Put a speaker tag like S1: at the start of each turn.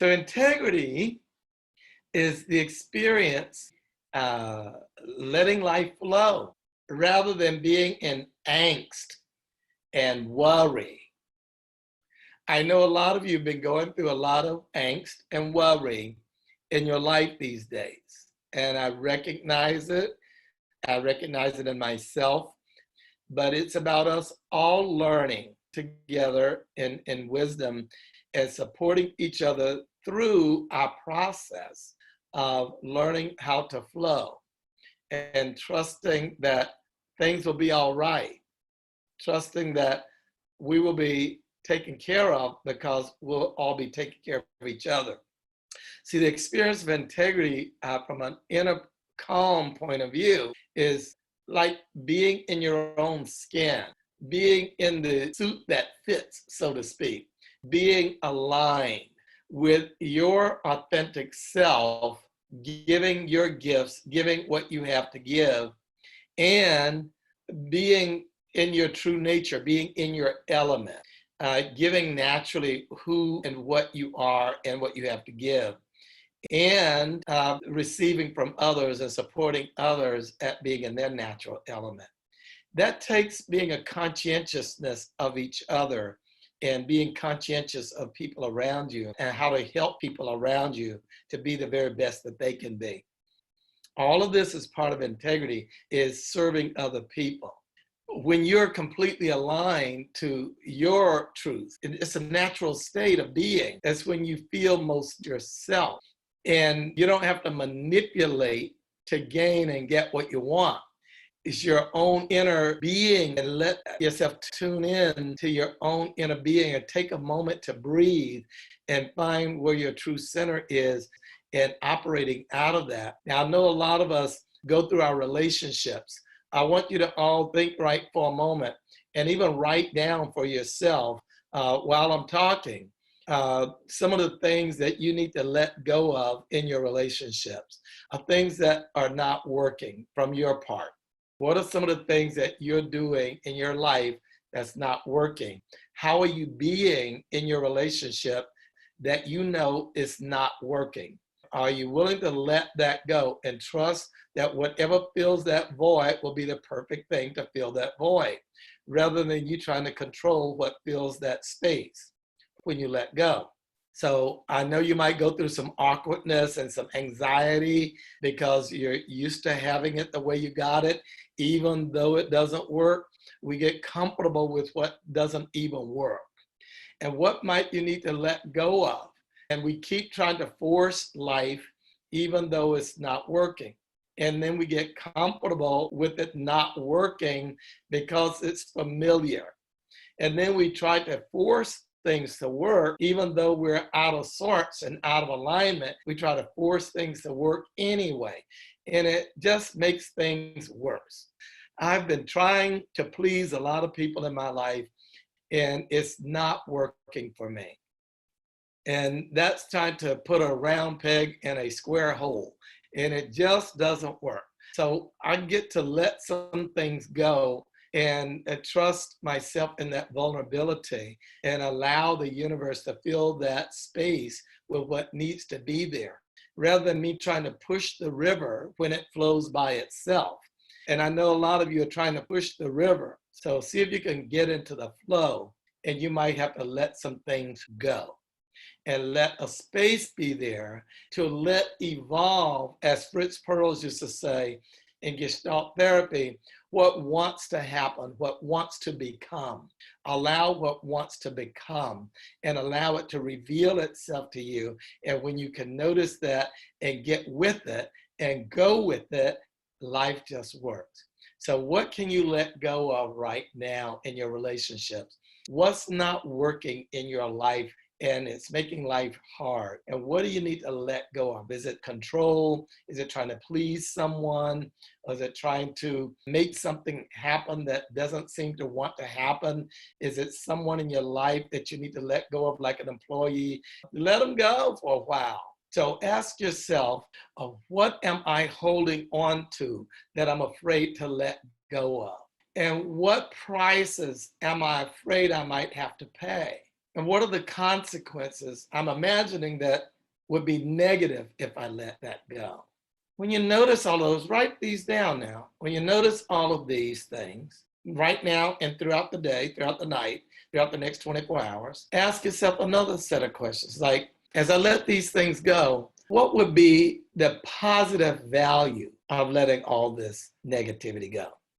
S1: So integrity is the experience letting life flow rather than being in angst and worry. I know a lot of you have been going through a lot of angst and worry in your life these days. And I recognize it. I recognize it in myself. But it's about us all learning together in wisdom and supporting each other through our process of learning how to flow and trusting that things will be all right, trusting that we will be taken care of because we'll all be taking care of each other. See, the experience of integrity from an inner calm point of view is like being in your own skin, being in the suit that fits, so to speak, being aligned with your authentic self, giving your gifts, giving what you have to give, and being in your true nature, being in your element, giving naturally who and what you are and what you have to give, and receiving from others and supporting others at being in their natural element. That takes being a conscientiousness of each other and being conscientious of people around you and how to help people around you to be the very best that they can be. All of this is part of integrity, is serving other people. When you're completely aligned to your truth, it's a natural state of being. That's when you feel most yourself. And you don't have to manipulate to gain and get what you want. It's your own inner being, and let yourself tune in to your own inner being and take a moment to breathe and find where your true center is and operating out of that. Now, I know a lot of us go through our relationships. I want you to all think right for a moment and even write down for yourself while I'm talking some of the things that you need to let go of in your relationships, things that are not working from your part. What are some of the things that you're doing in your life that's not working? How are you being in your relationship that you know is not working? Are you willing to let that go and trust that whatever fills that void will be the perfect thing to fill that void, rather than you trying to control what fills that space when you let go? So I know you might go through some awkwardness and some anxiety because you're used to having it the way you got it, even though it doesn't work. We get comfortable with what doesn't even work. And what might you need to let go of? And we keep trying to force life even though it's not working. And then we get comfortable with it not working because it's familiar. And then we try to force things to work, even though we're out of sorts and out of alignment. We try to force things to work anyway. And it just makes things worse. I've been trying to please a lot of people in my life, and it's not working for me. And that's trying to put a round peg in a square hole, and it just doesn't work. So I get to let some things go and trust myself in that vulnerability and allow the universe to fill that space with what needs to be there, rather than me trying to push the river when it flows by itself. And I know a lot of you are trying to push the river. So see if you can get into the flow, and you might have to let some things go and let a space be there to let evolve, as Fritz Perls used to say in Gestalt therapy, what wants to happen, what wants to become. Allow what wants to become and allow it to reveal itself to you. And when you can notice that and get with it and go with it, life just works. So what can you let go of right now in your relationships? What's not working in your life and it's making life hard? And what do you need to let go of? Is it control? Is it trying to please someone? Or is it trying to make something happen that doesn't seem to want to happen? Is it someone in your life that you need to let go of, like an employee? Let them go for a while. So ask yourself, what am I holding on to that I'm afraid to let go of? And what prices am I afraid I might have to pay? And what are the consequences I'm imagining that would be negative if I let that go? When you notice all those, write these down now. When you notice all of these things, right now and throughout the day, throughout the night, throughout the next 24 hours, ask yourself another set of questions. Like, as I let these things go, what would be the positive value of letting all this negativity go?